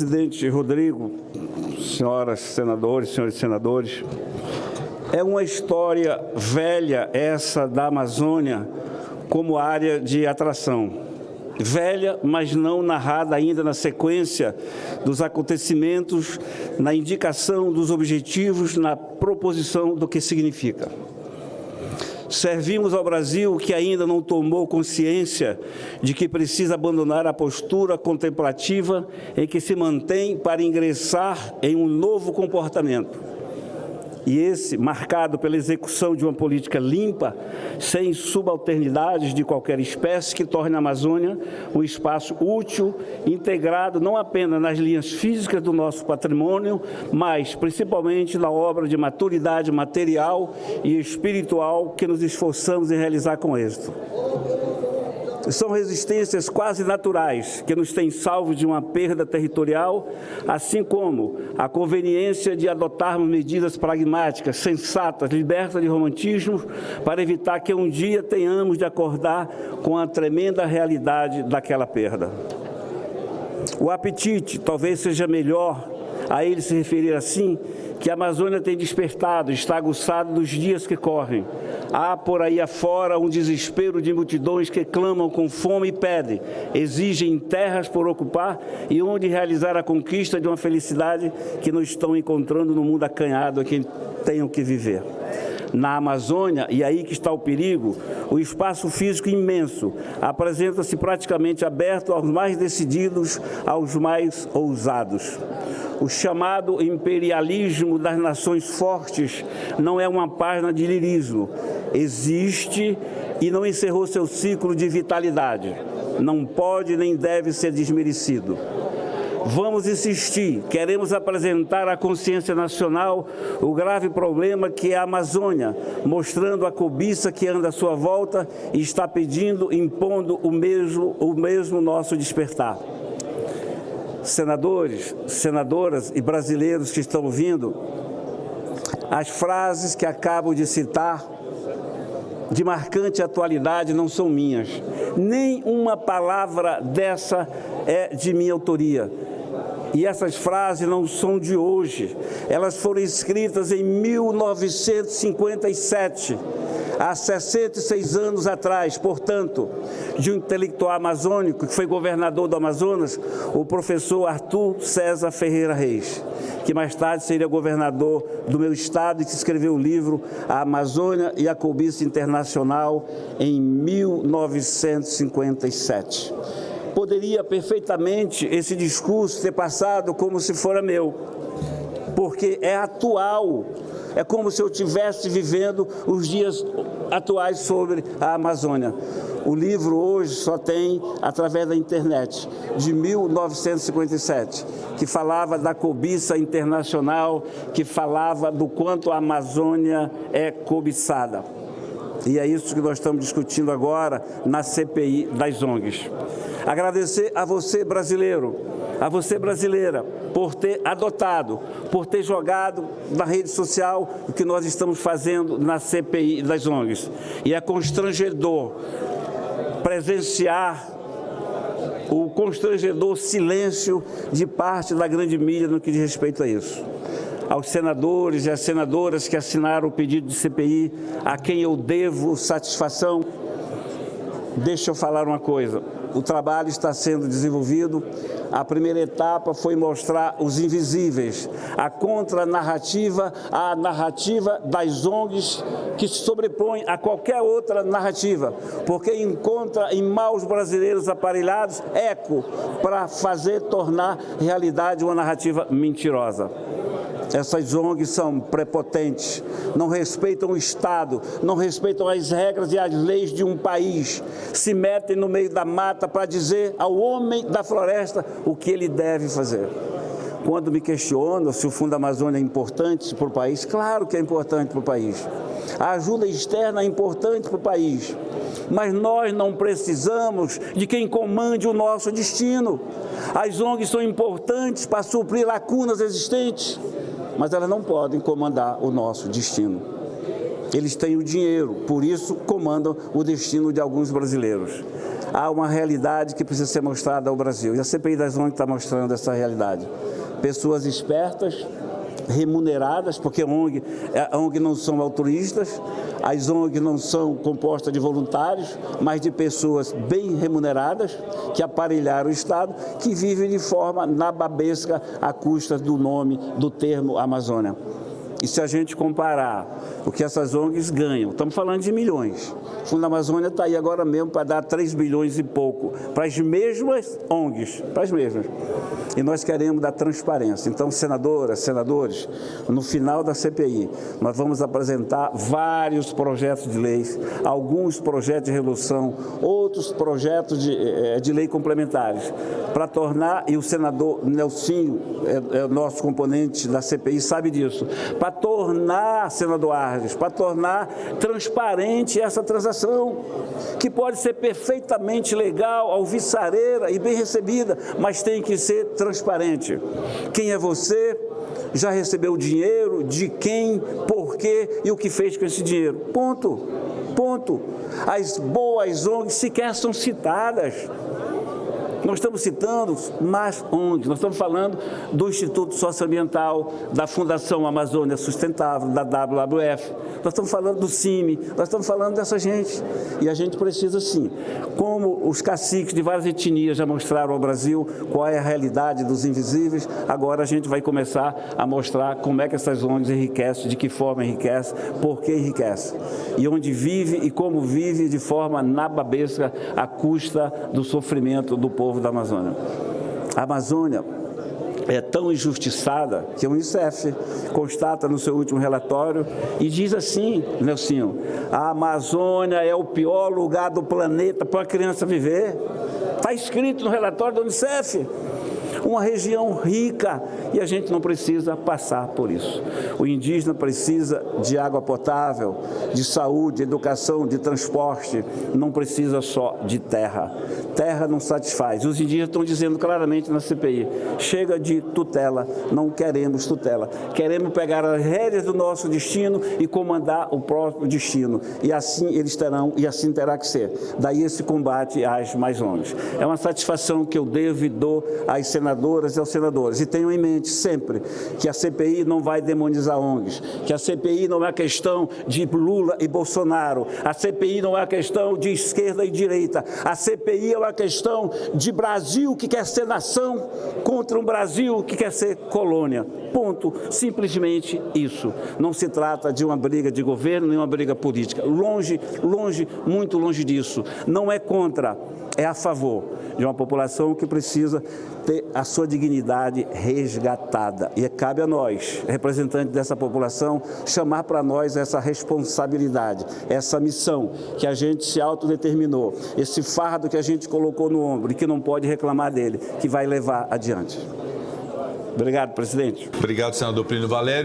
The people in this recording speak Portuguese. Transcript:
Presidente Rodrigo, senhoras senadores, senhores senadores, é uma história velha essa da Amazônia como área de atração. Velha, mas não narrada ainda na sequência dos acontecimentos, na indicação dos objetivos, na proposição do que significa. Servimos ao Brasil que ainda não tomou consciência de que precisa abandonar a postura contemplativa em que se mantém para ingressar em um novo comportamento. E esse, marcado pela execução de uma política limpa, sem subalternidades de qualquer espécie, que torne a Amazônia um espaço útil, integrado não apenas nas linhas físicas do nosso patrimônio, mas principalmente na obra de maturidade material e espiritual que nos esforçamos em realizar com êxito. São resistências quase naturais que nos têm salvos de uma perda territorial, assim como a conveniência de adotarmos medidas pragmáticas, sensatas, libertas de romantismo, para evitar que um dia tenhamos de acordar com a tremenda realidade daquela perda. O apetite talvez seja melhor a ele se referir assim, que a Amazônia tem despertado, está aguçado nos dias que correm. Há por aí afora um desespero de multidões que clamam com fome e pedem, exigem terras por ocupar e onde realizar a conquista de uma felicidade que não estão encontrando no mundo acanhado a quem tenham que viver. Na Amazônia, e aí que está o perigo, o espaço físico imenso apresenta-se praticamente aberto aos mais decididos, aos mais ousados. O chamado imperialismo das nações fortes não é uma página de lirismo. Existe e não encerrou seu ciclo de vitalidade. Não pode nem deve ser desmerecido. Vamos insistir, queremos apresentar à consciência nacional o grave problema que é a Amazônia, mostrando a cobiça que anda à sua volta e está pedindo, impondo o mesmo nosso despertar. Senadores, senadoras e brasileiros que estão ouvindo, as frases que acabo de citar, de marcante atualidade, não são minhas. Nem uma palavra dessa é de minha autoria. E essas frases não são de hoje. Elas foram escritas em 1957, há 66 anos atrás, portanto, de um intelectual amazônico que foi governador do Amazonas, o professor Arthur César Ferreira Reis, que mais tarde seria governador do meu estado e que escreveu o livro A Amazônia e a Cobiça Internacional em 1957. Poderia perfeitamente esse discurso ter passado como se fora meu, porque é atual, é como se eu estivesse vivendo os dias atuais sobre a Amazônia. O livro hoje só tem, através da internet, de 1957, que falava da cobiça internacional, que falava do quanto a Amazônia é cobiçada. E é isso que nós estamos discutindo agora na CPI das ONGs. Agradecer a você, brasileiro, a você, brasileira, por ter adotado, por ter jogado na rede social o que nós estamos fazendo na CPI das ONGs. E é constrangedor presenciar o constrangedor silêncio de parte da grande mídia no que diz respeito a isso. Aos senadores e às senadoras que assinaram o pedido de CPI, a quem eu devo satisfação, deixa eu falar uma coisa. O trabalho está sendo desenvolvido. A primeira etapa foi mostrar os invisíveis, a contranarrativa, a narrativa das ONGs que se sobrepõe a qualquer outra narrativa, porque encontra em maus brasileiros aparelhados eco para tornar realidade uma narrativa mentirosa. Essas ONGs são prepotentes, não respeitam o Estado, não respeitam as regras e as leis de um país, se metem no meio da mata para dizer ao homem da floresta o que ele deve fazer. Quando me questionam se o Fundo Amazônia é importante para o país, claro que é importante para o país. A ajuda externa é importante para o país, mas nós não precisamos de quem comande o nosso destino. As ONGs são importantes para suprir lacunas existentes, mas elas não podem comandar o nosso destino. Eles têm o dinheiro, por isso comandam o destino de alguns brasileiros. há uma realidade que precisa ser mostrada ao Brasil. E a CPI das ONGs está mostrando essa realidade. Pessoas espertas, remuneradas, porque a ONG não são altruístas, as ONGs não são compostas de voluntários, mas de pessoas bem remuneradas, que aparelharam o Estado, que vivem de forma nababesca à custa do nome, do termo Amazônia. E se a gente comparar o que essas ONGs ganham, estamos falando de milhões. O Fundo da Amazônia está aí agora mesmo para dar 3 bilhões e pouco para as mesmas ONGs, para as mesmas. E nós queremos dar transparência. Então, senadoras, senadores, no final da CPI, nós vamos apresentar vários projetos de leis, alguns projetos de resolução, outros projetos de lei complementares, para tornar, e o senador Nelsinho, nosso componente da CPI, sabe disso, para tornar, senador Arles, para tornar transparente essa transação, que pode ser perfeitamente legal, alvissareira e bem recebida, mas tem que ser transparente. Quem é você? Já recebeu o dinheiro? De quem? Por quê? E o que fez com esse dinheiro? Ponto. Ponto. As boas ONGs sequer são citadas. Nós estamos citando mais ONGs, nós estamos falando do Instituto Socioambiental, da Fundação Amazônia Sustentável, da WWF, nós estamos falando do CIMI, nós estamos falando dessa gente. E a gente precisa, sim, como os caciques de várias etnias já mostraram ao Brasil qual é a realidade dos invisíveis, agora a gente vai começar a mostrar como é que essas ONGs enriquecem, de que forma enriquece, por que enriquece, e onde vive e como vive de forma nababesca à custa do sofrimento do povo da Amazônia. A Amazônia é tão injustiçada que o Unicef constata no seu último relatório e diz assim, Nelsinho, a Amazônia é o pior lugar do planeta para uma criança viver. Está escrito no relatório do Unicef. Uma região rica e a gente não precisa passar por isso. O indígena precisa de água potável, de saúde, educação, de transporte, não precisa só de terra. Terra não satisfaz. Os indígenas estão dizendo claramente na CPI, chega de tutela, não queremos tutela. Queremos pegar as rédeas do nosso destino e comandar o próprio destino. E assim eles terão, e assim terá que ser. Daí esse combate às mais ONGs. É uma satisfação que eu devo e dou às senadoras e aos senadores. E tenham em mente sempre que a CPI não vai demonizar ONGs, que a CPI não é questão de Lula e Bolsonaro, a CPI não é questão de esquerda e direita, a CPI é uma questão de Brasil que quer ser nação contra um Brasil que quer ser colônia. Ponto. Simplesmente isso. Não se trata de uma briga de governo, nem uma briga política. Longe, longe, muito longe disso. Não é contra, é a favor de uma população que precisa ter a sua dignidade resgatada. E cabe a nós, representantes dessa população, chamar para nós essa responsabilidade, essa missão que a gente se autodeterminou, esse fardo que a gente colocou no ombro e que não pode reclamar dele, que vai levar adiante. Obrigado, presidente. Obrigado, senador Plínio Valério.